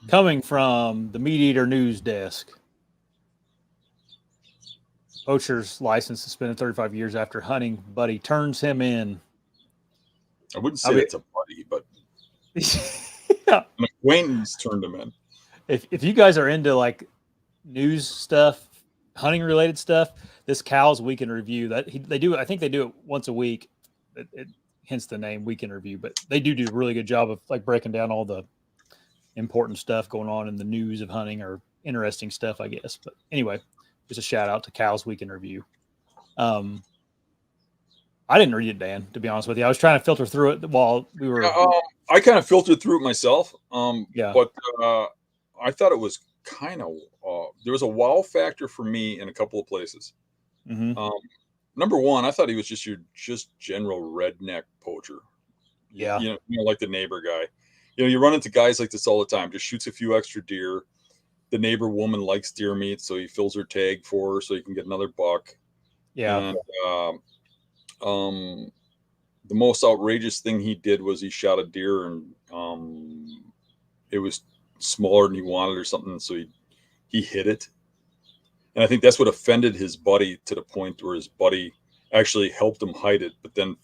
Coming from the MeatEater news desk, poacher's license suspended 35 years after hunting buddy turns him in. I wouldn't I say mean, it's a buddy, but yeah. an acquaintance turned him in. If you guys are into like news stuff, hunting related stuff, this Cal's Week in Review they do. I think they do it once a week. Hence the name Week in Review. But they do a really good job of like breaking down all the important stuff going on in the news of hunting or interesting stuff, I guess. But anyway, just a shout out to Cal's Week in Review. Um, I didn't read it, Dan. To be honest with you, I was trying to filter through it while we were. I kind of filtered through it myself, Yeah. but I thought it was kind of there was a wow factor for me in a couple of places. Mm-hmm. Number one, I thought he was just your general redneck poacher. Yeah. Like the neighbor guy. You run into guys like this all the time. Just shoots a few extra deer. The neighbor woman likes deer meat, so he fills her tag for her so he can get another buck. Yeah. And the most outrageous thing he did was he shot a deer and it was smaller than he wanted or something, so he hit it. And I think that's what offended his buddy to the point where his buddy actually helped him hide it, but then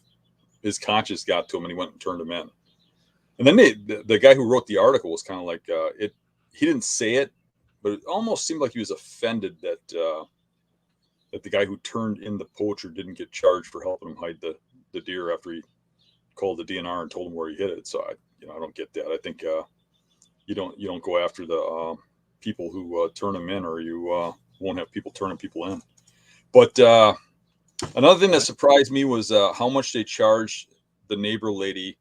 his conscience got to him and he went and turned him in. And then the guy who wrote the article was kind of like he didn't say it, but it almost seemed like he was offended that the guy who turned in the poacher didn't get charged for helping him hide the deer after he called the DNR and told him where he hit it. So I don't get that. I think you don't go after the people who turn them in, or you won't have people turning people in. But another thing that surprised me was how much they charged the neighbor lady,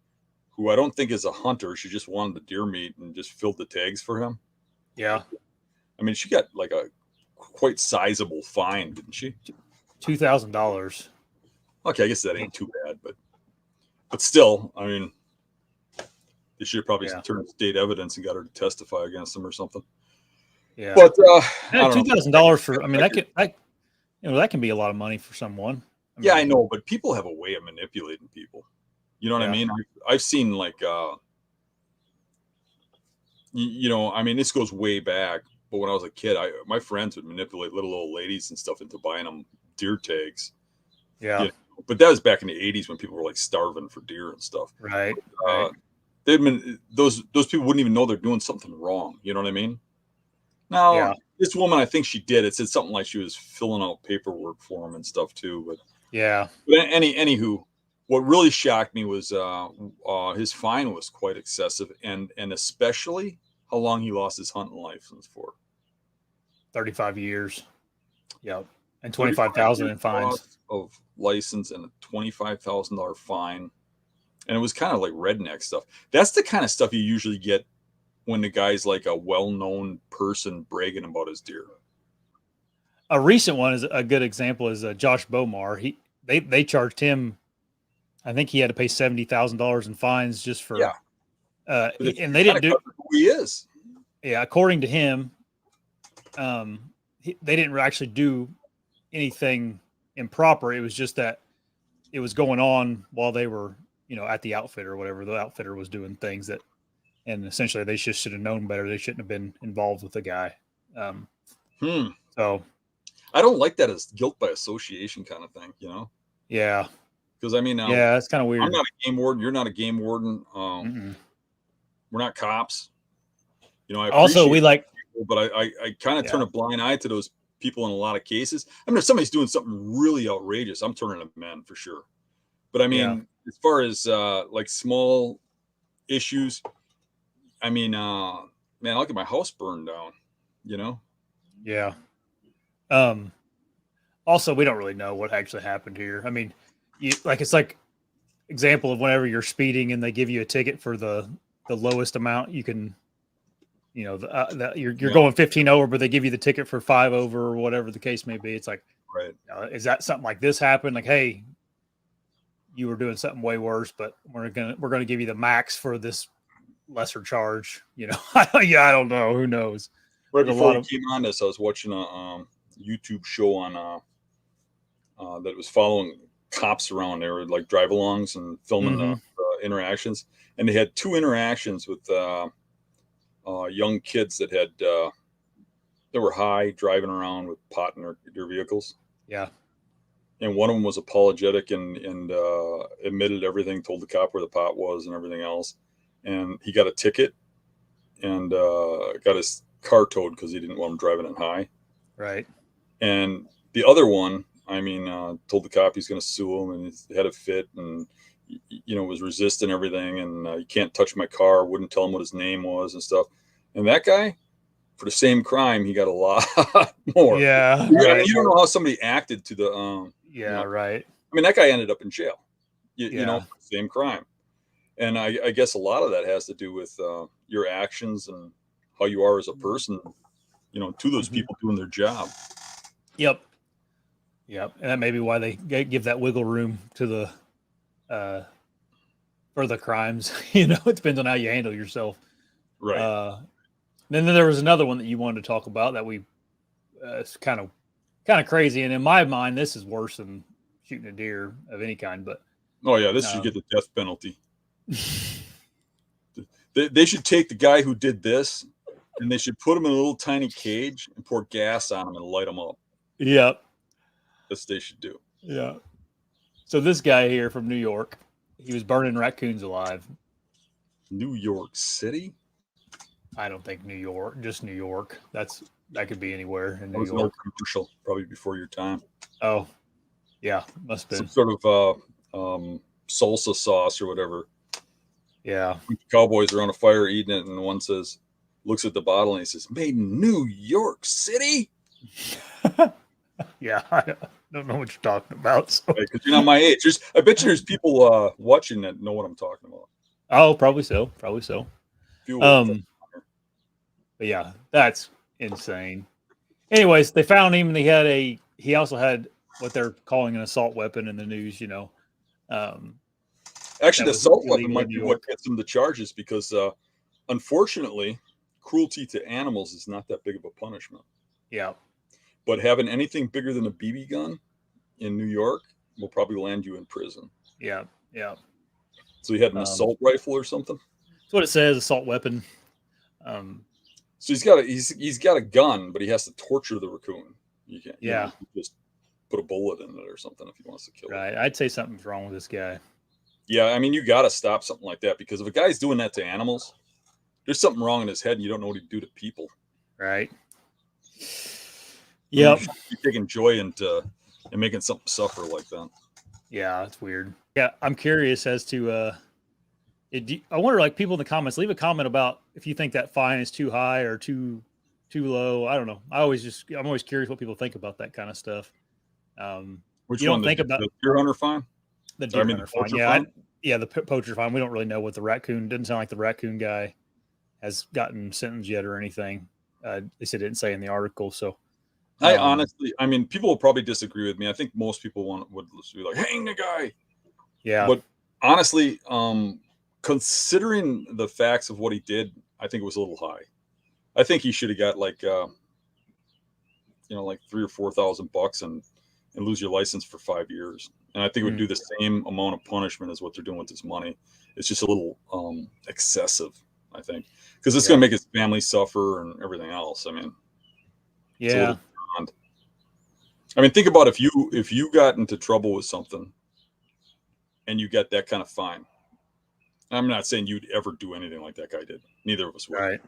who I don't think is a hunter. She just wanted the deer meat and just filled the tags for him. Yeah. I mean, she got like a quite sizable fine, didn't she? $2,000. Okay, I guess that ain't too bad, but still, I mean, they should have probably turned state evidence and got her to testify against him or something. Yeah. But $2,000 for, I mean, that can be a lot of money for someone. I know, but people have a way of manipulating people. You know what I mean? I've seen like, I mean, this goes way back, but when I was a kid, my friends would manipulate little old ladies and stuff into buying them deer tags. Yeah. But that was back in the 80s when people were like starving for deer and stuff. Right. Those people wouldn't even know they're doing something wrong. You know what I mean? Now, this woman, I think she did. It said something like she was filling out paperwork for him and stuff too. But anywho, what really shocked me was his fine was quite excessive, and especially how long he lost his hunting license for. 35 years. Yep. And 25,000 in fines of license and a $25,000 fine. And it was kind of like redneck stuff. That's the kind of stuff you usually get when the guy's like a well-known person bragging about his deer. A recent one is a good example is Josh Bomar. They charged him. I think he had to pay $70,000 in fines just for. And they didn't do who he is. Yeah, according to him, they didn't actually do anything improper. It was just that it was going on while they were, at the outfitter or whatever. The outfitter was doing things that, and essentially they just should have known better. They shouldn't have been involved with the guy. So I don't like that as guilt by association kind of thing, Yeah. Because I mean, it's kind of weird. I'm not a game warden. You're not a game warden. We're not cops. I also we like, people, but I kind of turn a blind eye to those people in a lot of cases. I mean, if somebody's doing something really outrageous, I'm turning them in for sure. But I mean, as far as like small issues, I mean, man, I'll get my house burned down, Yeah. Also, we don't really know what actually happened here. I mean, it's like example of whenever you're speeding and they give you a ticket for the lowest amount you can, you're going 15 over, but they give you the ticket for 5 over or whatever the case may be. It's like, right. Is that something like this happened? Like, hey, you were doing something way worse, but we're gonna give you the max for this lesser charge. I don't know. Who knows? Right before we came on this, I was watching a YouTube show on that was following cops around. They were like drive-alongs and filming the interactions, and they had 2 interactions with young kids that had that were high, driving around with pot in their vehicles. Yeah. And one of them was apologetic and admitted everything, told the cop where the pot was and everything else. And he got a ticket and got his car towed because he didn't want him driving it high. Right. And the other one, told the cop he's going to sue him, and he had a fit and, was resisting everything. And you can't touch my car, wouldn't tell him what his name was and stuff. And that guy, for the same crime, he got a lot more. Yeah. Right. You don't know how somebody acted to the. Right. That guy ended up in jail, Yeah. same crime. And I guess a lot of that has to do with your actions and how you are as a person, to those people doing their job. Yep. And that may be why they give that wiggle room to the for the crimes. It depends on how you handle yourself. Right. Then there was another one that you wanted to talk about that we it's kind of crazy. And in my mind, this is worse than shooting a deer of any kind. But oh yeah, this should get the death penalty. They should take the guy who did this, and they should put him in a little tiny cage and pour gas on him and light him up. Yep. That's what they should do. Yeah. So this guy here from New York, he was burning raccoons alive. New York City? I don't think New York, just New York. That could be anywhere in New York. An old commercial, probably before your time. Oh, yeah, must have been. Some sort of salsa sauce or whatever. Yeah. Cowboys are on a fire eating it, and one looks at the bottle and he says, "Made in New York City." Yeah, I don't know what you're talking about. So. Because you're not my age. I bet you there's people watching that know what I'm talking about. Oh, probably so. But yeah, that's insane. Anyways, they found him, and he also had what they're calling an assault weapon in the news. Actually, the assault weapon might be what gets them the charges because, unfortunately, cruelty to animals is not that big of a punishment. Yeah. But having anything bigger than a BB gun in New York will probably land you in prison. Yeah. So he had an assault rifle or something? That's what it says, assault weapon. So he's got a gun, but he has to torture the raccoon. You can't just put a bullet in it or something if he wants to kill it. Right. I'd say something's wrong with this guy. Yeah, you got to stop something like that, because if a guy's doing that to animals, there's something wrong in his head and you don't know what he'd do to people. Right. Yep. You're taking joy into making something suffer like that. Yeah, it's weird. Yeah, I'm curious as to I wonder, people in the comments, leave a comment about if you think that fine is too high or too low. I don't know. I'm always curious what people think about that kind of stuff. Which you one? Don't think about the deer hunter fine? The deer hunter fine. Yeah, the poacher fine. We don't really know what the raccoon. Doesn't sound like the raccoon guy has gotten sentenced yet or anything. They said it didn't say in the article. So I honestly, people will probably disagree with me. I think most people would be like, hang the guy. Yeah. But honestly, considering the facts of what he did, I think it was a little high. I think he should have got like $3,000 or $4,000 and lose your license for 5 years. And I think it would do the same amount of punishment as what they're doing with this money. It's just a little excessive, I think, because it's going to make his family suffer and everything else. Yeah. Think about if you got into trouble with something and you got that kind of fine. I'm not saying you'd ever do anything like that guy did. Neither of us would. Right.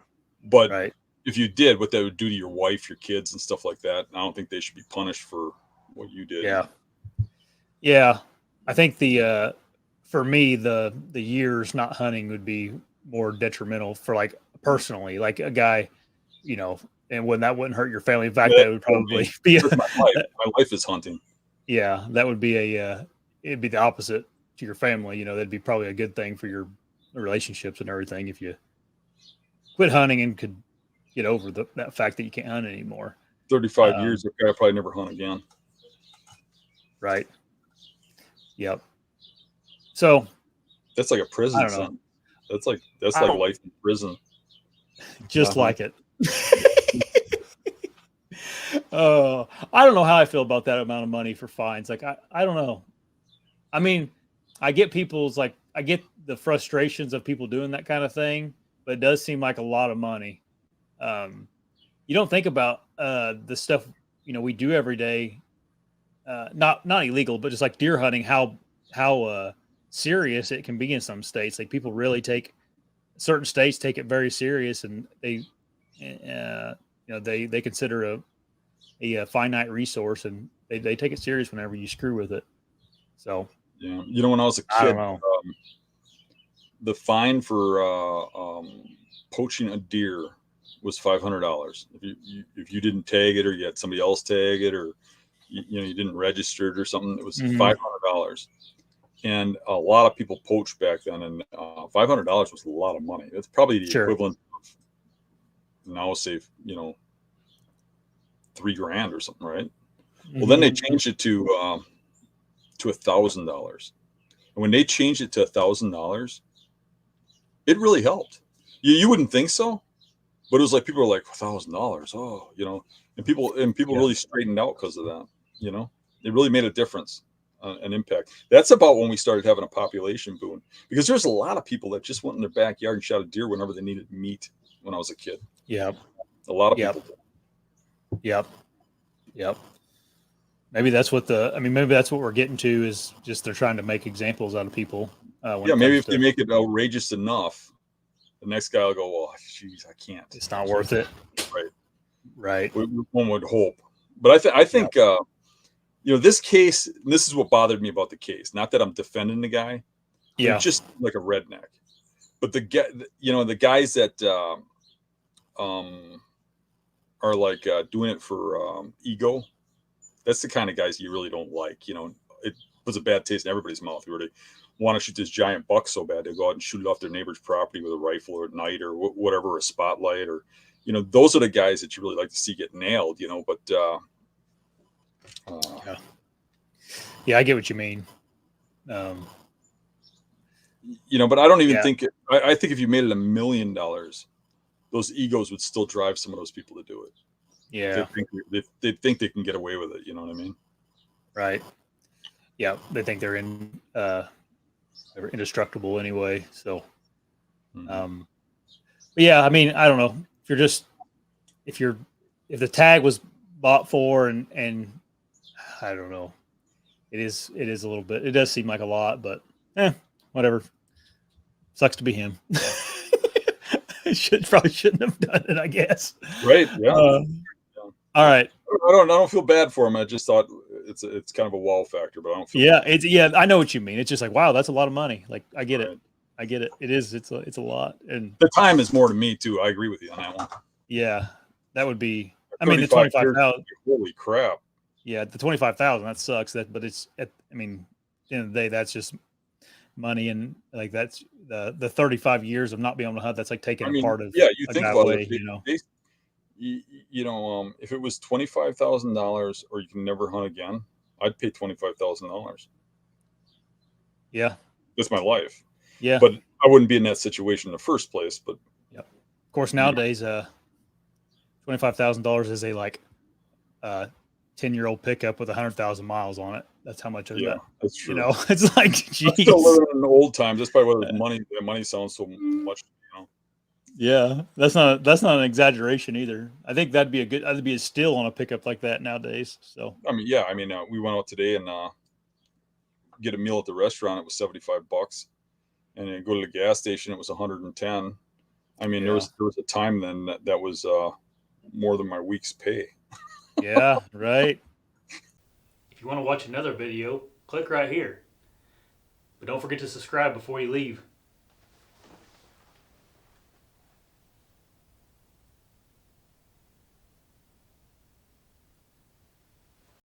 But if you did, what that would do to your wife, your kids, and stuff like that, I don't think they should be punished for what you did. Yeah. I think for me, the years not hunting would be more detrimental for personally, like a guy, and when that wouldn't hurt your family. In fact, that would probably be my life is hunting. Yeah, that would be it'd be the opposite to your family. That'd be probably a good thing for your relationships and everything if you quit hunting and could get over that fact that you can't hunt anymore. 35 years, okay, I'll probably never hunt again. Right. Yep. So that's like a prison sentence. That's like life in prison. Just like it. I don't know how I feel about that amount of money for fines. I don't know. I get I get the frustrations of people doing that kind of thing, but it does seem like a lot of money. You don't think about the stuff we do every day, not illegal, but just like deer hunting. How serious it can be in some states. Like people really take certain states take it very serious, and they consider a finite resource, and they take it serious whenever you screw with it. So yeah, when I was a I don't kid, know. the fine for poaching a deer was $500 if you didn't tag it, or you had somebody else tag it, or you didn't register it or something. It was $500, and a lot of people poached back then, and $500 was a lot of money. It's probably the equivalent of now, say $3 grand or something, right? Well, then they changed it to $1,000, and when they changed it to $1,000, it really helped. You wouldn't think so, but it was like people were like $1,000, oh, and people really straightened out because of that. It really made a difference, an impact. That's about when we started having a population boom, because there's a lot of people that just went in their backyard and shot a deer whenever they needed meat. When I was a kid, a lot of people did. Yep. Maybe that's what we're getting to, is just they're trying to make examples out of people. Maybe if they make it outrageous enough, the next guy will go, well, geez, I can't. It's not worth it. Right. One would hope. But I think, this case, and this is what bothered me about the case. Not that I'm defending the guy. Yeah. Just like a redneck. But the guys that are like doing it for ego, that's the kind of guys you really don't like. It puts a bad taste in everybody's mouth, where they want to shoot this giant buck so bad they go out and shoot it off their neighbor's property with a rifle, or at night, or whatever, a spotlight, or those are the guys that you really like to see get nailed. But I get what you mean. But I don't even think I think if you made it $1 million, those egos would still drive some of those people to do it. Yeah, they think they can get away with it. You know what I mean? Right. Yeah, they think they're they're indestructible anyway. So, but yeah, I mean, I don't know if the tag was bought for, and I don't know, it is a little bit. It does seem like a lot, but whatever. Sucks to be him. Probably shouldn't have done it, I guess. Right. Yeah. All right. I don't feel bad for him. I just thought it's kind of a wow factor, but I don't feel bad. I know what you mean. It's just like, wow, that's a lot of money. Like, I get it. I get it. It is. It's a lot. And the time is more to me too. I agree with you on that one. Yeah. That would be, I mean, the 25,000. Holy crap. Yeah. The 25,000, that sucks. But it's, I mean, at the end of the day, that's just money. And like, that's the 35 years of not being able to hunt. That's like taking a part of. Yeah. You think about it. If it was $25,000 or you can never hunt again, I'd pay $25,000. Yeah. That's my life. Yeah. But I wouldn't be in that situation in the first place. But of course, nowadays, $25,000 is a 10-year-old pickup with 100,000 miles on it. That's how much of that. That's true. It's like, geez. I'm still living in the old times. That's probably why the money sounds so much. Yeah, that's not an exaggeration either. I think that'd be a steal on a pickup like that nowadays. So we went out today and get a meal at the restaurant. It was $75, and then go to the gas station. It was 110. I mean, there was a time then that was more than my week's pay. Yeah, right. If you want to watch another video, click right here. But don't forget to subscribe before you leave.